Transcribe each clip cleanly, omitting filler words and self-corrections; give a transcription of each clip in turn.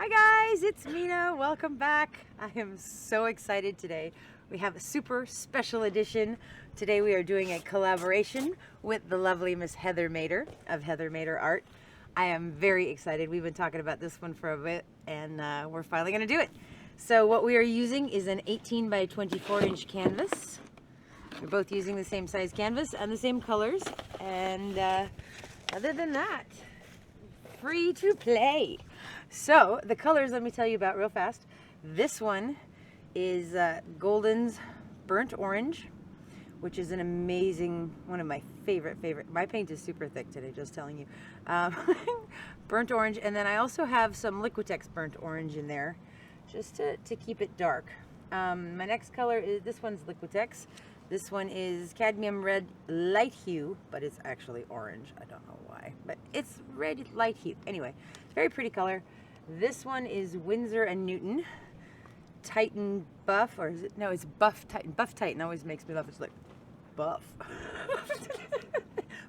Hi guys, it's Mina. Welcome back. I am so excited today. We have a super special edition. Today we are doing a collaboration with the lovely Miss Heather Mader of Heather Mader Art. I am very excited. We've been talking about this one for a bit and we're finally going to do it. So what we are using is an 18 by 24 inch canvas. We're both using the same size canvas and the same colors, and other than that, free to play. So the colors, let me tell you about real fast. This one is Golden's Burnt Orange, which is an amazing, one of my favorite. My paint is super thick today, just telling you. Burnt Orange, and then I also have some Liquitex Burnt Orange in there, just to keep it dark. My next color is, this one's Liquitex. This one is Cadmium Red Light Hue, but it's actually orange. I don't know why, but it's red light hue. Anyway, very pretty color. This one is Winsor & Newton Titan Buff, or is it? No, it's Buff Titan. Buff Titan always makes me laugh. It's like buff.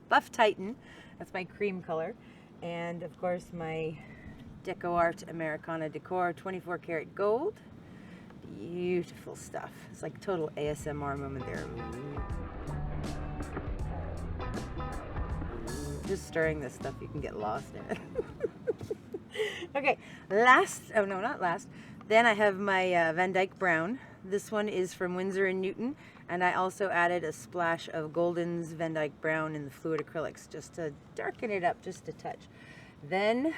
Buff Titan. That's my cream color. And of course my Deco Art Americana Decor 24 karat gold. Beautiful stuff. It's like total ASMR moment there. Just stirring this stuff, you can get lost in it. Okay, oh no, not last. Then I have my Dyke Brown. This one is from Winsor & Newton, and I also added a splash of Golden's Dyke Brown in the fluid acrylics just to darken it up just a touch. Then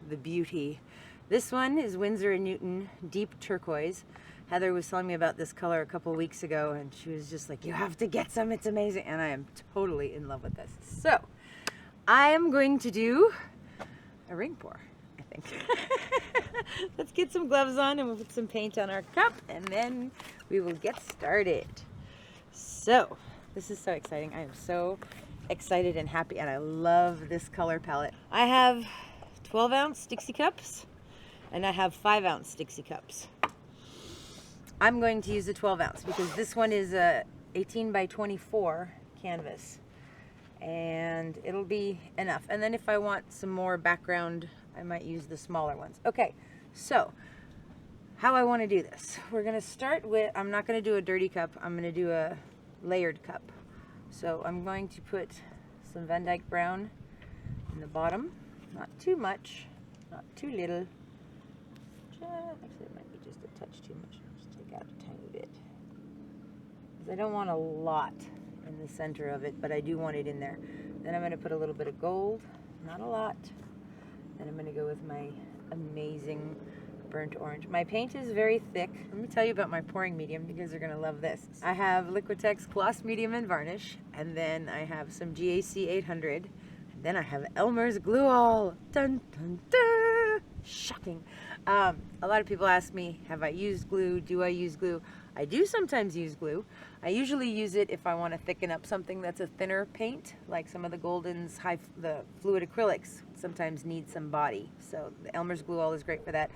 the beauty. This one is Winsor & Newton Deep Turquoise. Heather was telling me about this color a couple weeks ago, and she was just like, you have to get some, it's amazing. And I am totally in love with this. So I am going to do a ring pour, I think. Let's get some gloves on and we'll put some paint on our cup, and then we will get started. So this is so exciting. I am so excited and happy, and I love this color palette. I have 12-ounce Dixie cups and I have 5-ounce Dixie cups. I'm going to use a 12-ounce because this one is a 18 by 24 canvas, and it'll be enough. And then if I want some more background, I might use the smaller ones. Okay, so how I want to do this. We're going to start with, I'm not going to do a dirty cup. I'm going to do a layered cup. So I'm going to put some Dyke Brown in the bottom. Not too much, not too little. Actually, it might be just a touch too much. Just take out a tiny bit. Because I don't want a lot in the center of it, but I do want it in there. Then I'm going to put a little bit of gold, not a lot. Then I'm going to go with my amazing burnt orange. My paint is very thick. Let me tell you about my pouring medium because you're going to love this. I have Liquitex Gloss Medium and Varnish, and then I have some GAC 800, and then I have Elmer's Glue All. Dun, dun, dun. Shocking. A lot of people ask me, have I used glue? Do I use glue? I do sometimes use glue. I usually use it if I want to thicken up something that's a thinner paint, like some of the Golden's the fluid acrylics sometimes need some body. So the Elmer's Glue All is great for that.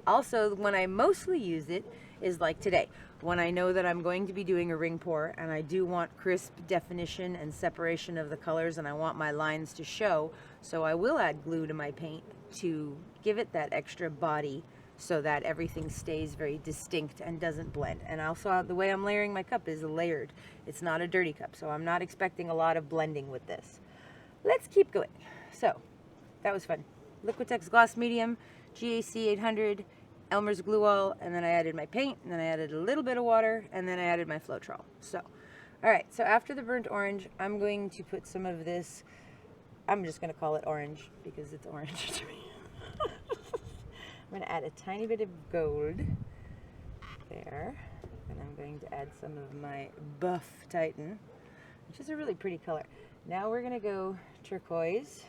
Also, when I mostly use it is like today, when I know that I'm going to be doing a ring pour and I do want crisp definition and separation of the colors, and I want my lines to show, so I will add glue to my paint to give it that extra body so that everything stays very distinct and doesn't blend. And also the way I'm layering my cup is layered. It's not a dirty cup, so I'm not expecting a lot of blending with this. Let's keep going. So that was fun. Liquitex Gloss Medium, GAC 800, Elmer's Glue All, and then I added my paint, and then I added a little bit of water, and then I added my Floetrol. So, all right, so after the burnt orange, I'm going to put some of this, I'm just going to call it orange because it's orange to me. I'm going to add a tiny bit of gold there, and I'm going to add some of my Buff Titan, which is a really pretty color. Now we're going to go turquoise,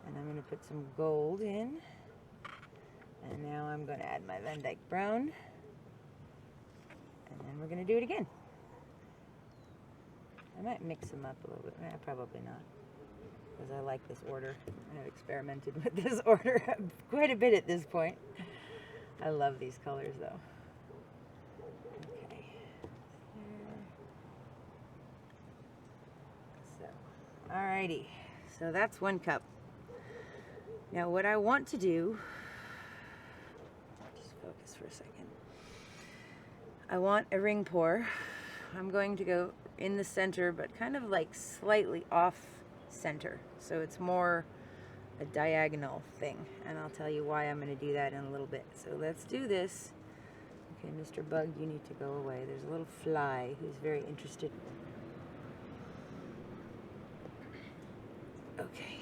and I'm going to put some gold in, and now I'm going to add my Dyke Brown, and then we're going to do it again. I might mix them up a little bit. Probably not, because I like this order. I've experimented with this order quite a bit at this point. I love these colors though. Okay. So, alrighty. So that's one cup. Now what I want to do, just focus for a second. I want a ring pour. I'm going to go in the center, but kind of like slightly off center. So it's more a diagonal thing. And I'll tell you why I'm going to do that in a little bit. So let's do this. Okay, Mr. Bug, you need to go away. There's a little fly who's very interested. Okay.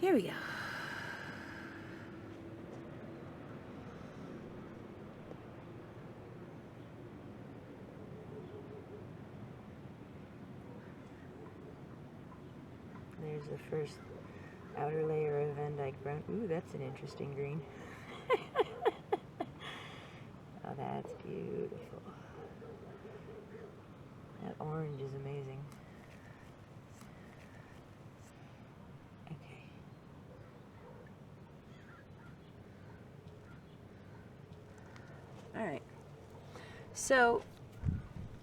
Here we go. There's the first outer layer of Dyke Brown. Ooh, that's an interesting green. Oh, that's beautiful. That orange is amazing. Okay. All right. So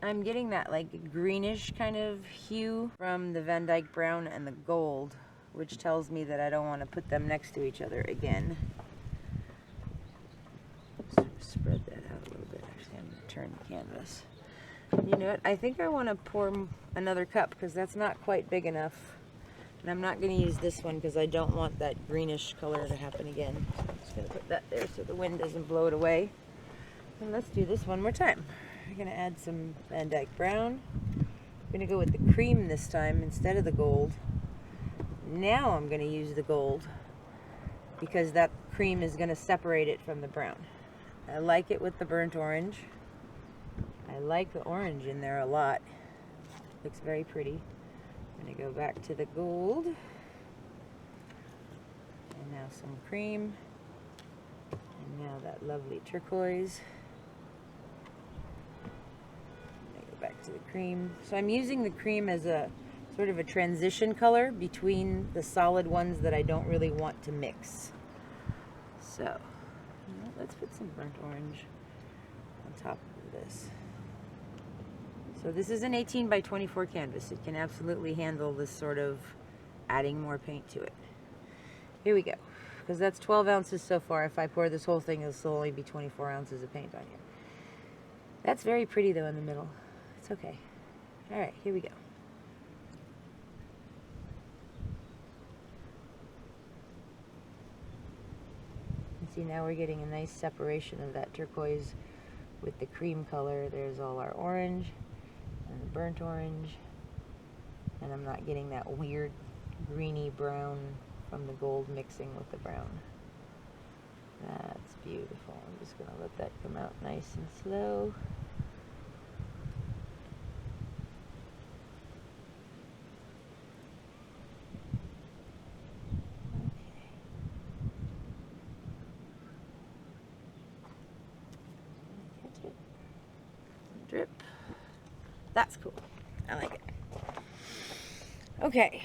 I'm getting that like greenish kind of hue from the Dyke Brown and the gold, which tells me that I don't want to put them next to each other again. Spread that out a little bit. Actually, I'm going to turn the canvas. You know what? I think I want to pour another cup because that's not quite big enough. And I'm not going to use this one because I don't want that greenish color to happen again. So I'm just going to put that there so the wind doesn't blow it away. And let's do this one more time. I'm going to add some Dyke Brown. I'm going to go with the cream this time instead of the gold. Now I'm going to use the gold because that cream is going to separate it from the brown. I like it with the burnt orange. I like the orange in there a lot. Looks very pretty. I'm going to go back to the gold. And now some cream. And now that lovely turquoise. Back to the cream. So I'm using the cream as a sort of a transition color between the solid ones that I don't really want to mix. So let's put some burnt orange on top of this. So this is an 18 by 24 canvas. It can absolutely handle this sort of adding more paint to it. Here we go. Because that's 12 ounces so far. If I pour this whole thing, it'll only be 24 ounces of paint on here. That's very pretty though in the middle. It's okay. All right, here we go. And see, now we're getting a nice separation of that turquoise with the cream color. There's all our orange and the burnt orange. And I'm not getting that weird greeny brown from the gold mixing with the brown. That's beautiful. I'm just going to let that come out nice and slow. Drip. That's cool. I like it. Okay,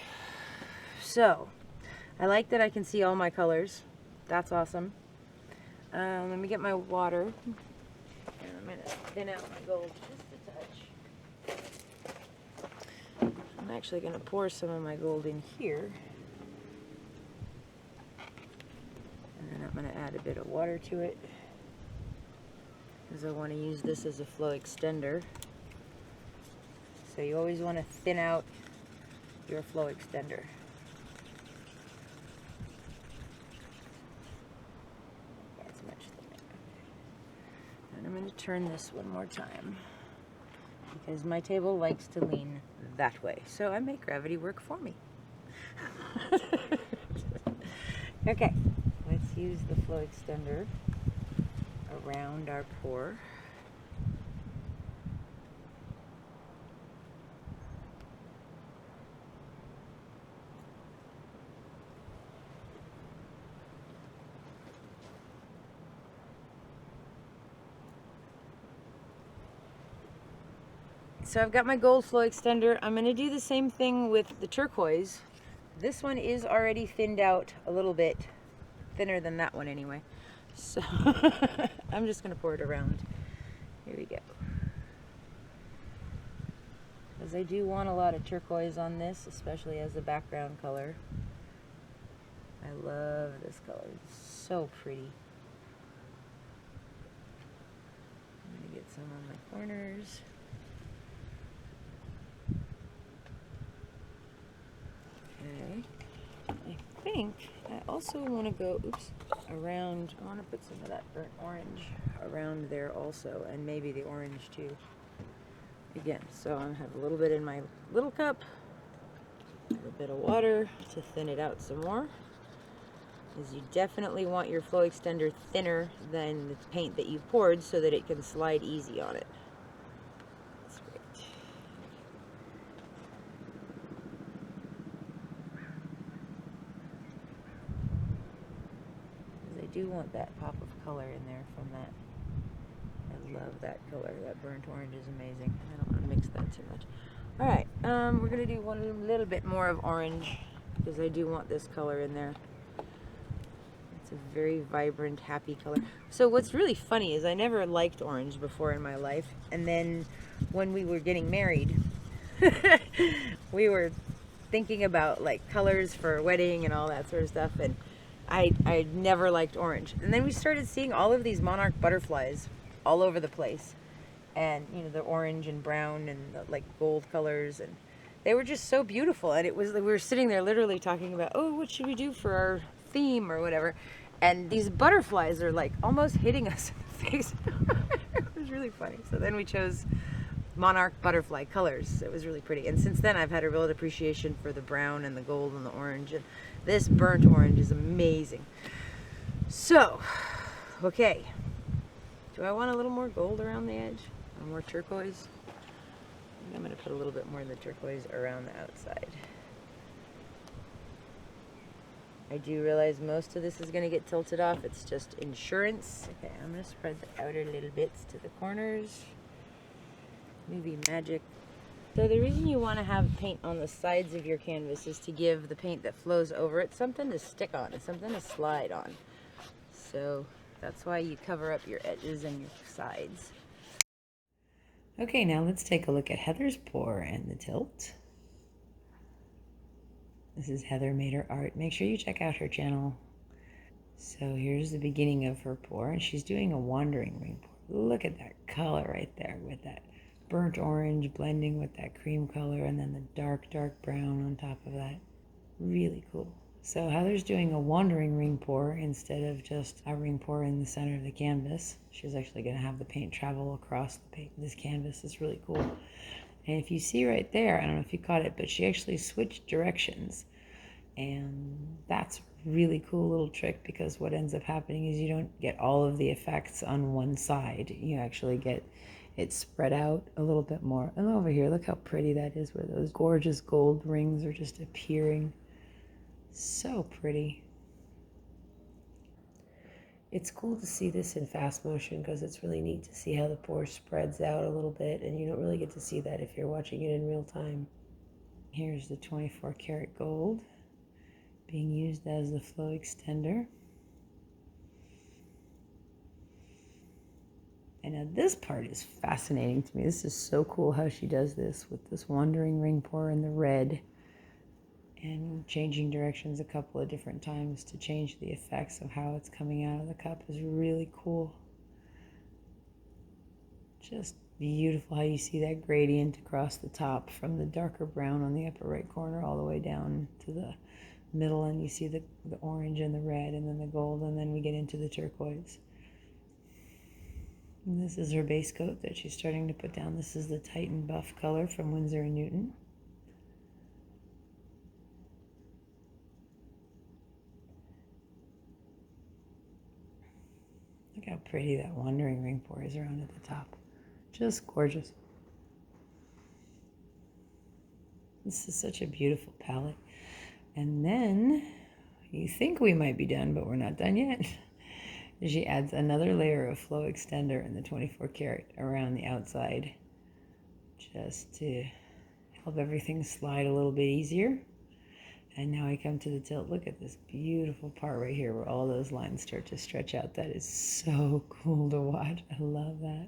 so I like that I can see all my colors. That's awesome. Let me get my water. And I'm going to thin out my gold just a touch. I'm actually going to pour some of my gold in here. And then I'm going to add a bit of water to it, because I want to use this as a flow extender. So you always want to thin out your flow extender. That's much thinner. And I'm going to turn this one more time because my table likes to lean that way. So I make gravity work for me. Okay, let's use the flow extender around our pour. So I've got my gold flow extender. I'm going to do the same thing with the turquoise. This one is already thinned out a little bit, thinner than that one anyway. So I'm just going to pour it around. Here we go. Because I do want a lot of turquoise on this, especially as a background color. I love this color. It's so pretty. I'm going to get some on my corners. Okay. I think I also want to go, around, I want to put some of that burnt orange around there also, and maybe the orange too. Again, so I'm going to have a little bit in my little cup, a little bit of water to thin it out some more. Because you definitely want your flow extender thinner than the paint that you poured so that it can slide easy on it. That's great. Because I do want that pop of color in there from that. I love that color. That burnt orange is amazing. I don't want to mix that too much. Alright, we're going to do one little bit more of orange because I do want this color in there. It's a very vibrant, happy color. So what's really funny is I never liked orange before in my life. And then when we were getting married, we were thinking about like colors for a wedding and all that sort of stuff. And I never liked orange. And then we started seeing all of these monarch butterflies all over the place. And, you know, the orange and brown and the, like, gold colors. And they were just so beautiful. And it was, we were sitting there literally talking about, oh, what should we do for our theme or whatever. And these butterflies are, like, almost hitting us in the face. It was really funny. So then we chose monarch butterfly colors. It was really pretty. And since then, I've had a real appreciation for the brown and the gold and the orange. And this burnt orange is amazing. So, okay. Do I want a little more gold around the edge? Or more turquoise? I think I'm going to put a little bit more of the turquoise around the outside. I do realize most of this is going to get tilted off. It's just insurance. Okay, I'm going to spread the outer little bits to the corners. Movie magic. So the reason you want to have paint on the sides of your canvas is to give the paint that flows over it something to stick on. It's something to slide on. So that's why you cover up your edges and your sides. Okay, now let's take a look at Heather's pour and the tilt. This is Heather Made Her Art. Make sure you check out her channel. So here's the beginning of her pour, and she's doing a wandering ring pour. Look at that color right there with that burnt orange blending with that cream color and then the dark, dark brown on top of that. Really cool. So Heather's doing a wandering ring pour instead of just a ring pour in the center of the canvas. She's actually going to have the paint travel across the paint. This canvas is really cool. And if you see right there, I don't know if you caught it, but she actually switched directions. And that's a really cool little trick because what ends up happening is you don't get all of the effects on one side. You actually get it spread out a little bit more. And over here, look how pretty that is where those gorgeous gold rings are just appearing. So pretty. It's cool to see this in fast motion because it's really neat to see how the pour spreads out a little bit, and you don't really get to see that if you're watching it in real time. Here's the 24 karat gold being used as the flow extender. And now this part is fascinating to me. This is so cool how she does this with this wandering ring pour in the red. And changing directions a couple of different times to change the effects of how it's coming out of the cup is really cool. Just beautiful how you see that gradient across the top from the darker brown on the upper right corner all the way down to the middle, and you see the orange and the red and then the gold, and then we get into the turquoise. And this is her base coat that she's starting to put down. This is the Titan Buff color from Winsor & Newton. Look how pretty that wandering ring pour is around at the top. Just gorgeous. This is such a beautiful palette. And then you think we might be done, but we're not done yet. She adds another layer of flow extender in the 24 karat around the outside just to help everything slide a little bit easier. And now I come to the tilt. Look at this beautiful part right here where all those lines start to stretch out. That is so cool to watch. I love that.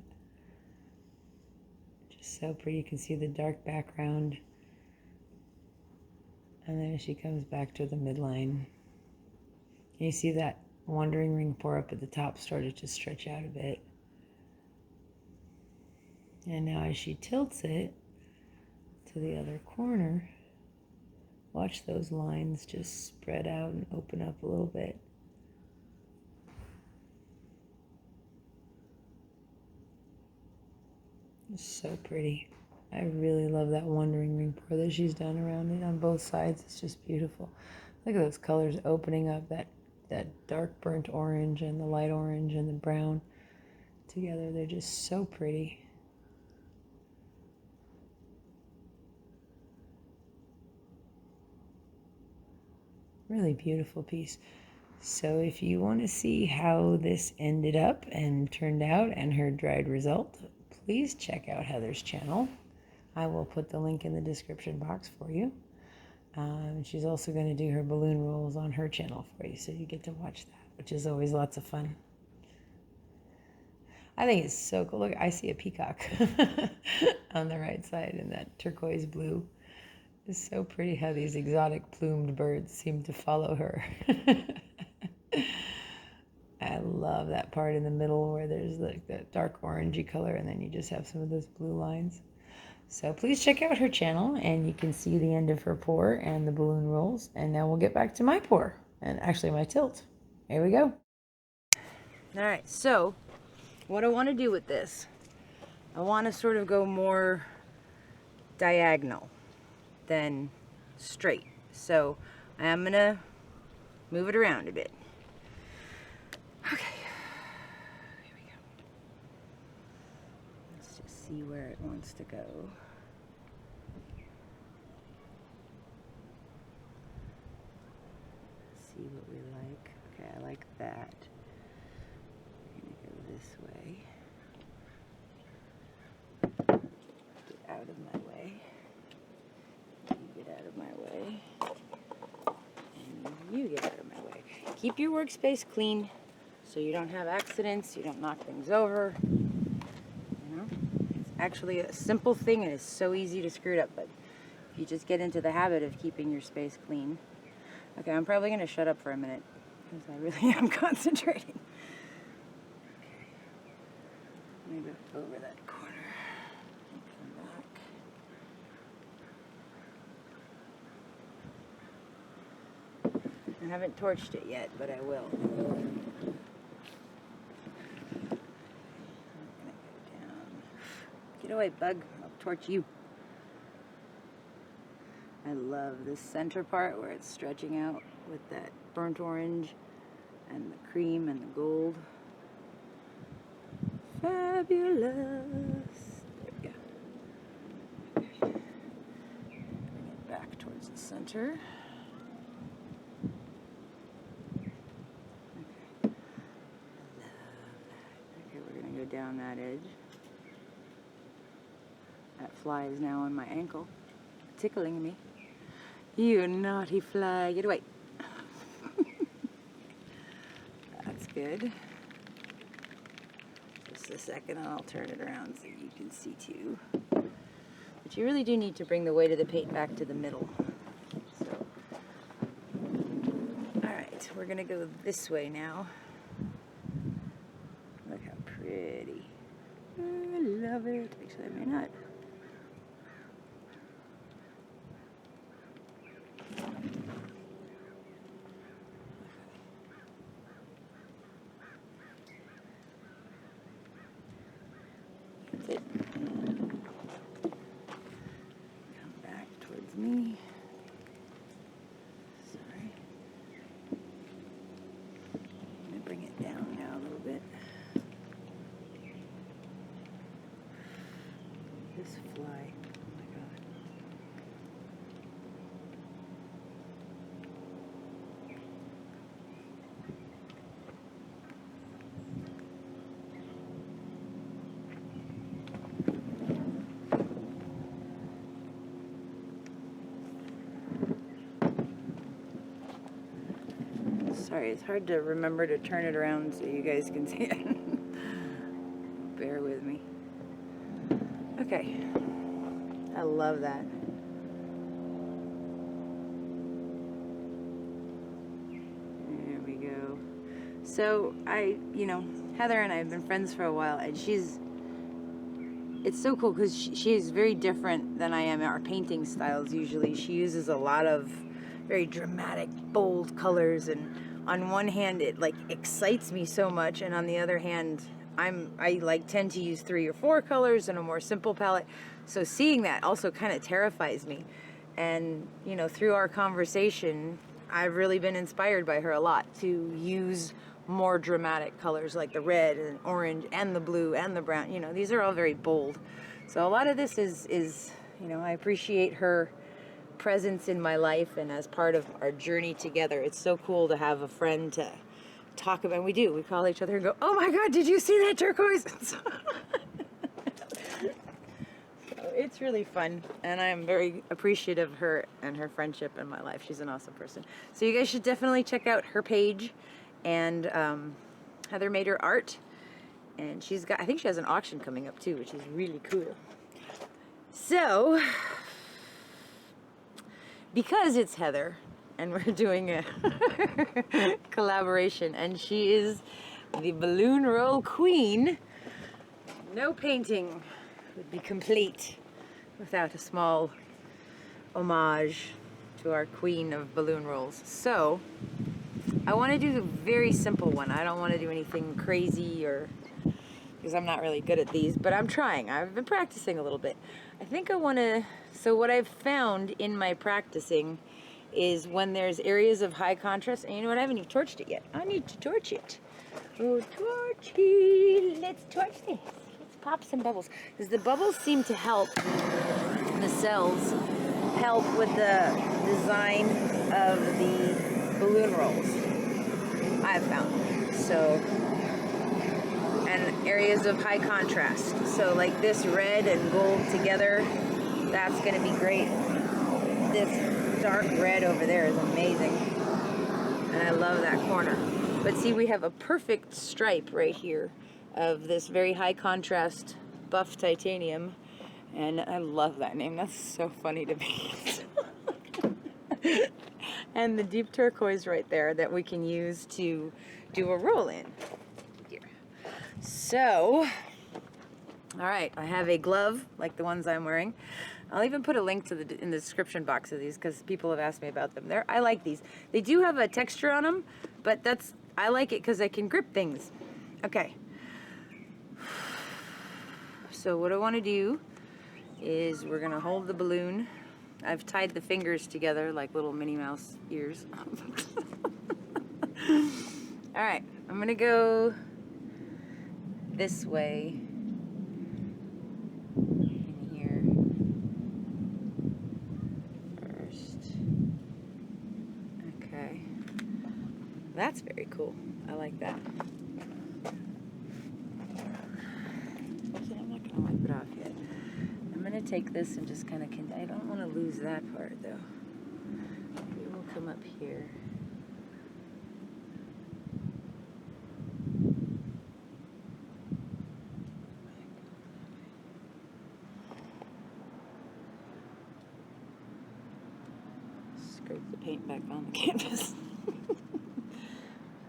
Just so pretty. You can see the dark background. And then she comes back to the midline. You see that wandering ring pour up at the top started to stretch out a bit. And now as she tilts it to the other corner, watch those lines just spread out and open up a little bit. It's so pretty. I really love that wandering ring pour that she's done around it on both sides. It's just beautiful. Look at those colors opening up, that dark burnt orange and the light orange and the brown together. They're just so pretty. Really beautiful piece. So if you want to see how this ended up and turned out and her dried result, please check out Heather's channel. I will put the link in the description box for you. She's also going to do her balloon rolls on her channel for you, so you get to watch that, which is always lots of fun. I think it's so cool. Look, I see a peacock on the right side in that turquoise blue. It's so pretty how these exotic plumed birds seem to follow her. I love that part in the middle where there's like that dark orangey color and then you just have some of those blue lines. So please check out her channel and you can see the end of her pour and the balloon rolls. And now we'll get back to my pour and actually my tilt. Here we go. All right, so what I want to do with this, I want to sort of go more diagonal than straight. So I'm gonna move it around a bit. Okay, here we go. Let's just see where it wants to go. See what we like. Okay, I like that. I'm gonna go this way. Get out of my way. You get out of my way. And you get out of my way. Keep your workspace clean so you don't have accidents, you don't knock things over. You know? It's actually a simple thing and it's so easy to screw it up, but if you just get into the habit of keeping your space clean. Okay, I'm probably going to shut up for a minute because I really am concentrating. Okay. I'm going to go over that corner and come back. I haven't torched it yet, but I will. I'm going to go down. Get away, bug. I'll torch you. I love this center part where it's stretching out with that burnt orange and the cream and the gold. Fabulous. There we go. Bring it back towards the center. Okay. Okay, we're going to go down that edge. That fly is now on my ankle, tickling me. You naughty fly, get away. That's good. Just a second and I'll turn it around so you can see too. But you really do need to bring the weight of the paint back to the middle. So, alright, we're gonna go this way now. Look how pretty. I love it. Actually, I may not. Me. Sorry. I'm going to bring it down now a little bit. This fly. Oh my God. Sorry, it's hard to remember to turn it around so you guys can see it. Bear with me. Okay. I love that. There we go. So Heather and I have been friends for a while, and it's so cool because she is very different than I am in our painting styles usually. She uses a lot of very dramatic, bold colors, and on one hand it like excites me so much, and on the other hand I like tend to use 3 or 4 colors in a more simple palette. So seeing that also kind of terrifies me. And through our conversation, I've really been inspired by her a lot to use more dramatic colors like the red and orange and the blue and the brown. These are all very bold. So a lot of this is I appreciate her presence in my life and as part of our journey together. It's so cool to have a friend to talk about. And we call each other and go, oh my God, did you see that turquoise? So it's really fun, and I'm very appreciative of her and her friendship in my life. She's an awesome person. So you guys should definitely check out her page. And Heather made her art, and I think she has an auction coming up too, which is really cool. So because it's Heather and we're doing a collaboration, and she is the balloon roll queen, no painting would be complete without a small homage to our queen of balloon rolls. So I want to do a very simple one. I don't want to do anything crazy, because I'm not really good at these, but I'm trying. I've been practicing a little bit. I think I want to, so what I've found in my practicing is when there's areas of high contrast, and you know what, I haven't even torched it yet. I need to torch it. Oh, torchy, let's torch this. Let's pop some bubbles. Because the bubbles seem to help, the cells help with the design of the balloon rolls, I've found. So, and areas of high contrast. So like this red and gold together, that's going to be great. This dark red over there is amazing. And I love that corner. But see, we have a perfect stripe right here of this very high contrast buff titanium. And I love that name. That's so funny to me. And the deep turquoise right there that we can use to do a roll in. Here. So, all right, I have a glove like the ones I'm wearing. I'll even put a link to in the description box of these because people have asked me about them. I like these. They do have a texture on them, but I like it because I can grip things. Okay. So what I want to do is we're gonna hold the balloon. I've tied the fingers together like little Minnie Mouse ears. All right, I'm gonna go this way in here first. Okay, that's very cool. I like that. Actually, I'm not gonna wipe it off yet. I'm gonna take this and just kind of, I don't want to lose that part though. Maybe we'll come up here. Scrape the paint back on the canvas. And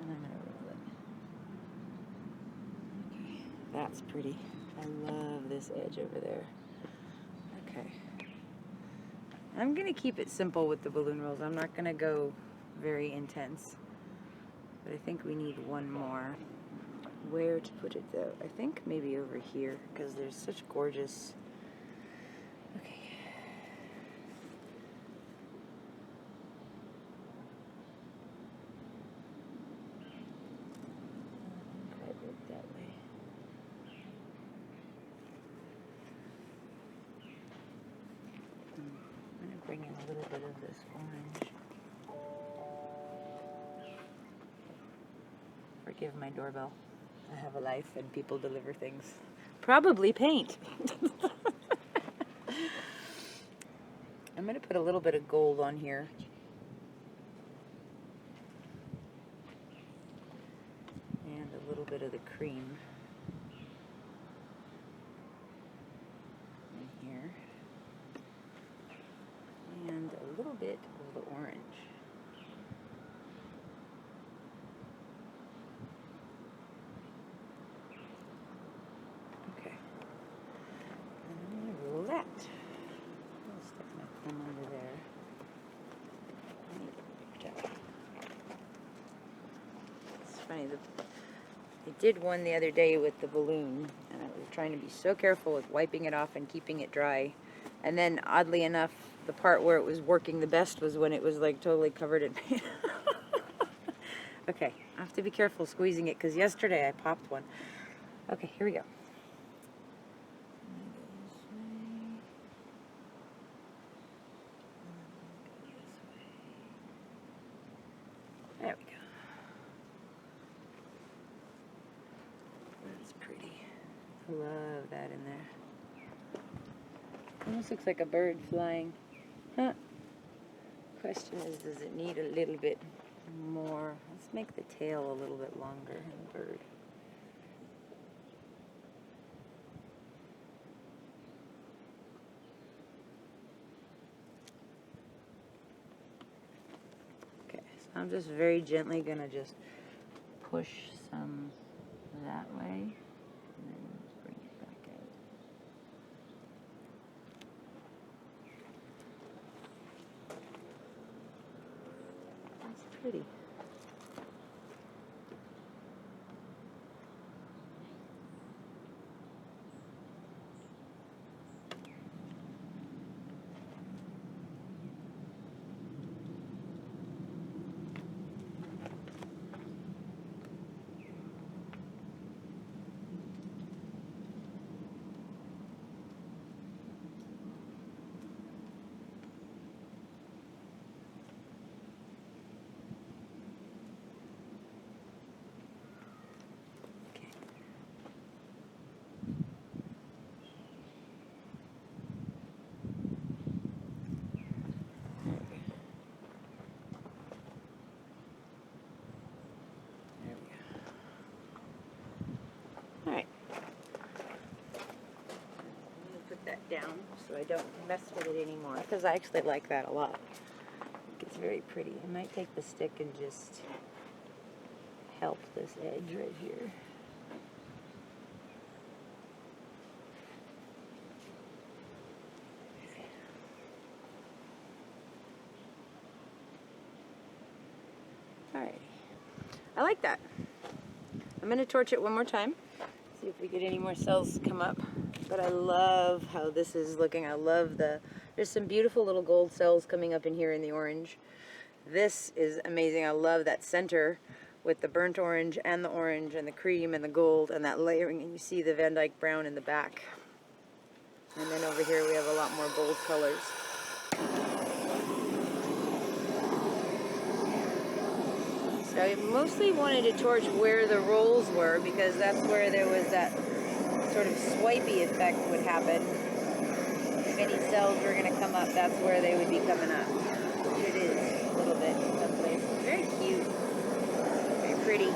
I'm gonna roll it. Okay, that's pretty. I love this edge over there. Okay. I'm going to keep it simple with the balloon rolls. I'm not going to go very intense. But I think we need one more. Where to put it though? I think maybe over here because there's such gorgeous... Okay. Quite work that way. I'm going to bring in a little bit of this orange. Forgive my doorbell. I have a life and people deliver things. Probably paint. I'm going to put a little bit of gold on here. And a little bit of the cream. In here. And a little bit of the orange. funny. I did one the other day with the balloon, and I was trying to be so careful with wiping it off and keeping it dry. And then, oddly enough, the part where it was working the best was when it was like totally covered in paint. Okay, I have to be careful squeezing it because yesterday I popped one. Okay, here we go. There we go. That's pretty. I love that in there. Almost looks like a bird flying. Huh. Question is, does it need a little bit more? Let's make the tail a little bit longer in the bird. Okay, so I'm just very gently gonna just push some that way and then bring it back out. That's pretty. Alright, I'm going to put that down so I don't mess with it anymore, because I actually like that a lot. I think it's very pretty. I might take the stick and just help this edge right here. Alright, I like that. I'm going to torch it one more time. See if we get any more cells come up. But I love how this is looking. I love there's some beautiful little gold cells coming up in here in the orange. This is amazing. I love that center with the burnt orange and the cream and the gold and that layering. And you see the Van Dyke Brown in the back. And then over here we have a lot more bold colors. So I mostly wanted to torch where the rolls were because that's where there was that sort of swipey effect would happen. If any cells were going to come up, that's where they would be coming up. It is a little bit in some places. Very cute. Very pretty.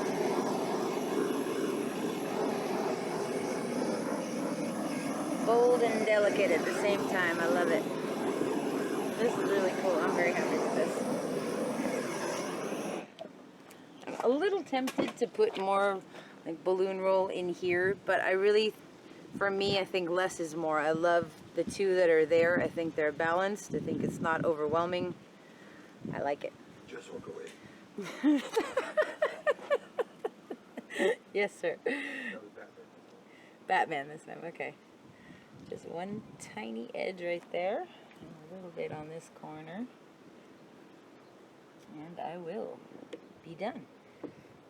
Bold and delicate at the same time. I love it. This is really cool. I'm very happy with this. I'm a little tempted to put more like balloon roll in here, but I really, for me, I think less is more. I love the two that are there. I think they're balanced. I think it's not overwhelming. I like it. Just walk away. Yes, sir. Batman this time, okay. Just one tiny edge right there, and a little bit on this corner, and I will be done.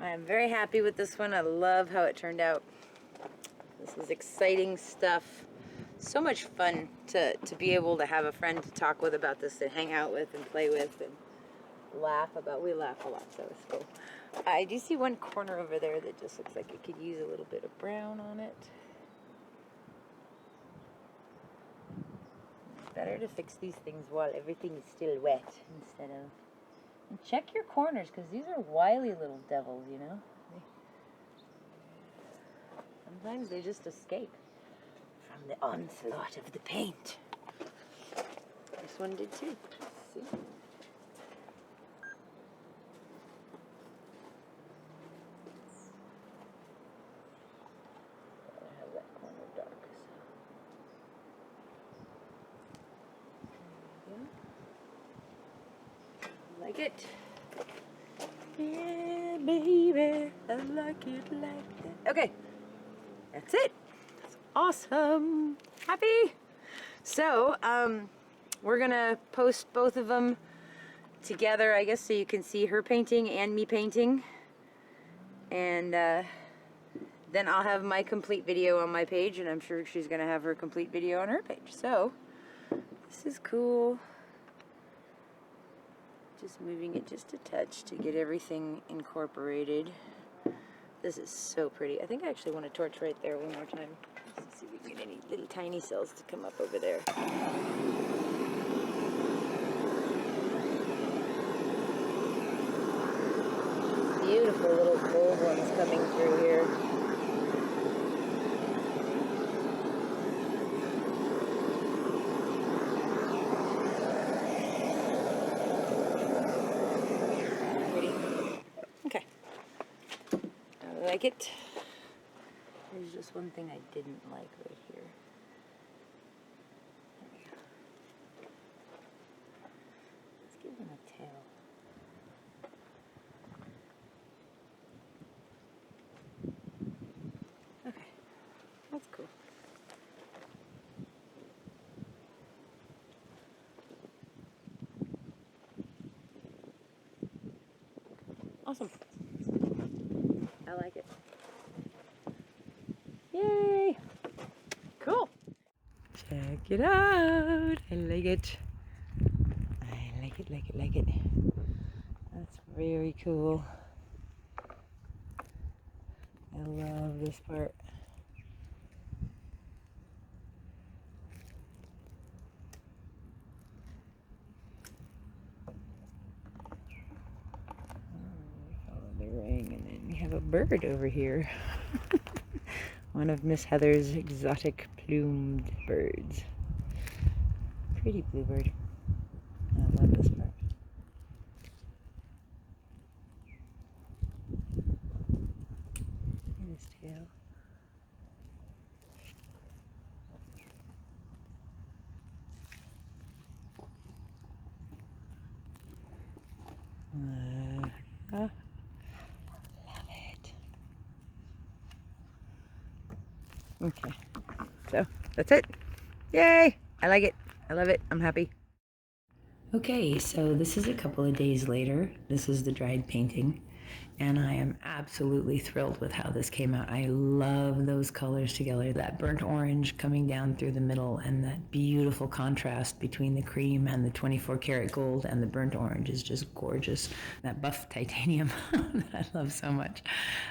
I am very happy with this one. I love how it turned out. This is exciting stuff. So much fun to be able to have a friend to talk with about this and hang out with and play with and laugh about. We laugh a lot, so it's cool. I do see one corner over there that just looks like it could use a little bit of brown on it. Better to fix these things while everything is still wet instead of... And check your corners, because these are wily little devils, you know? Sometimes they just escape from the onslaught of the paint. This one did too. See? I have that corner dark. There we go. Like it. And that, baby. I like it like that. Okay, that's it. That's awesome. Happy. So, we're gonna post both of them together, I guess, so you can see her painting and me painting. And then I'll have my complete video on my page, and I'm sure she's gonna have her complete video on her page. So, this is cool. Just moving it just a touch to get everything incorporated. This is so pretty. I think I actually want to torch right there one more time. Let's see if we can get any little tiny cells to come up over there. Beautiful little gold ones coming through here. Pretty. Okay. I like it. There's just one thing I didn't like right here. There we go. Let's give him a tail. Okay, that's cool. Awesome. I like it. Yay! Cool. Check it out. I like it. I like it, like it, like it. That's very cool. I love this part. Follow the ring, and then we have a bird over here. One of Miss Heather's exotic plumed birds. Pretty bluebird. I love this part. And his tail. Love it. Okay, so that's it. Yay! I like it. I love it. I'm happy. Okay, so this is a couple of days later. This is the dried painting, and I am absolutely thrilled with how this came out. I love those colors together, that burnt orange coming down through the middle, and that beautiful contrast between the cream and the 24 karat gold, and the burnt orange is just gorgeous. That buff titanium that I love so much.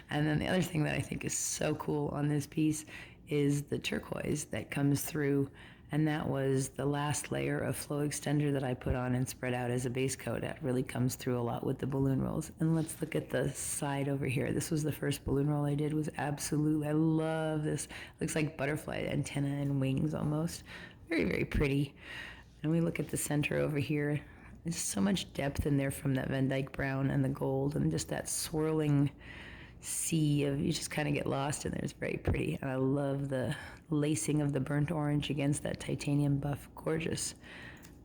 And then the other thing that I think is so cool on this piece is the turquoise that comes through, and that was the last layer of flow extender that I put on and spread out as a base coat. That really comes through a lot with the balloon rolls. And let's look at the side over here. This was the first balloon roll I did. Was absolutely, I love this. Looks like butterfly antenna and wings almost. Very, very pretty. And we look at the center over here. There's so much depth in there from that Dyke Brown and the gold, and just that swirling sea of, you just kind of get lost in there. It's very pretty, and I love the lacing of the burnt orange against that titanium buff. Gorgeous.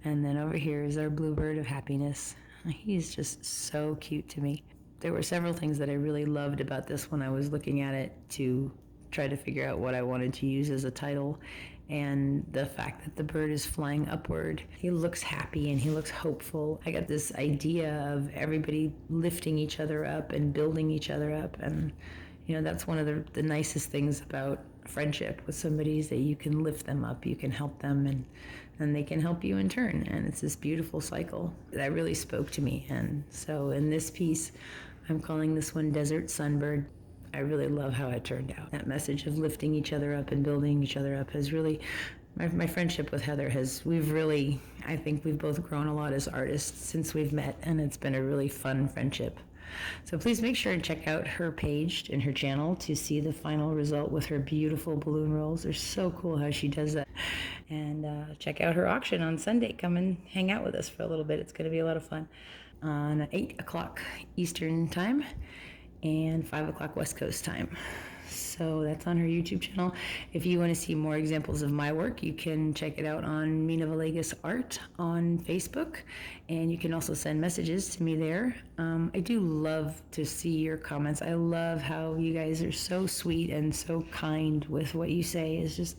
And then over here is our bluebird of happiness. He's just so cute to me. There were several things that I really loved about this when I was looking at it to try to figure out what I wanted to use as a title, and the fact that the bird is flying upward. He looks happy and he looks hopeful. I got this idea of everybody lifting each other up and building each other up, and you know, that's one of the nicest things about friendship with somebody, is that you can lift them up, you can help them, and they can help you in turn, and it's this beautiful cycle that really spoke to me. And so in this piece, I'm calling this one Desert Sunbird. I really love how it turned out. That message of lifting each other up and building each other up has really, my friendship with Heather I think we've both grown a lot as artists since we've met, and it's been a really fun friendship. So please make sure and check out her page and her channel to see the final result with her beautiful balloon rolls. They're so cool how she does that. And check out her auction on Sunday. Come and hang out with us for a little bit. It's going to be a lot of fun. On 8 o'clock Eastern time and 5 o'clock West Coast time. So that's on her YouTube channel. If you want to see more examples of my work, you can check it out on Mina Villegas Art on Facebook, and you can also send messages to me there. I do love to see your comments. I love how you guys are so sweet and so kind with what you say. It's just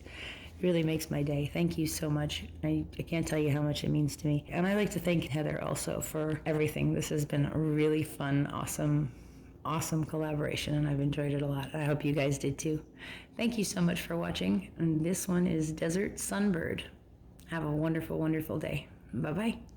really makes my day. Thank you so much. I can't tell you how much it means to me. And I like to thank Heather also for everything. This has been a really fun, awesome collaboration, and I've enjoyed it a lot. I hope you guys did too. Thank you so much for watching. And this one is Desert Sunbird. Have a wonderful, wonderful day. Bye-bye.